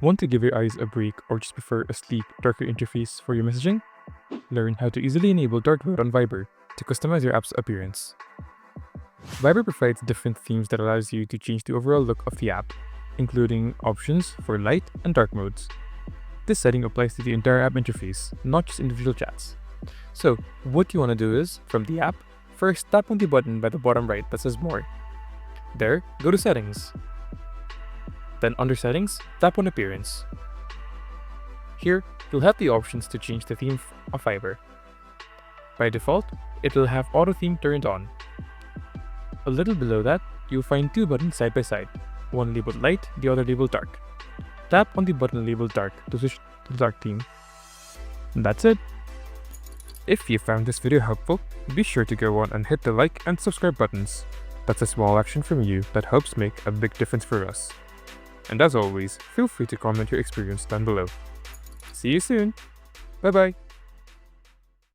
Want to give your eyes a break or just prefer a sleek, darker interface for your messaging? Learn how to easily enable dark mode on Viber to customize your app's appearance. Viber provides different themes that allows you to change the overall look of the app, including options for light and dark modes. This setting applies to the entire app interface, not just individual chats. So, what you want to do is, from the app, first tap on the button by the bottom right that says More. There, go to Settings. Then under Settings, tap on Appearance. Here, you'll have the options to change the theme of Viber. By default, it will have Auto Theme turned on. A little below that, you'll find two buttons side by side, one labeled Light, the other labeled Dark. Tap on the button labeled Dark to switch to the dark theme. And that's it! If you found this video helpful, be sure to go on and hit the like and subscribe buttons. That's a small action from you that helps make a big difference for us. And as always, feel free to comment your experience down below. See you soon! Bye bye!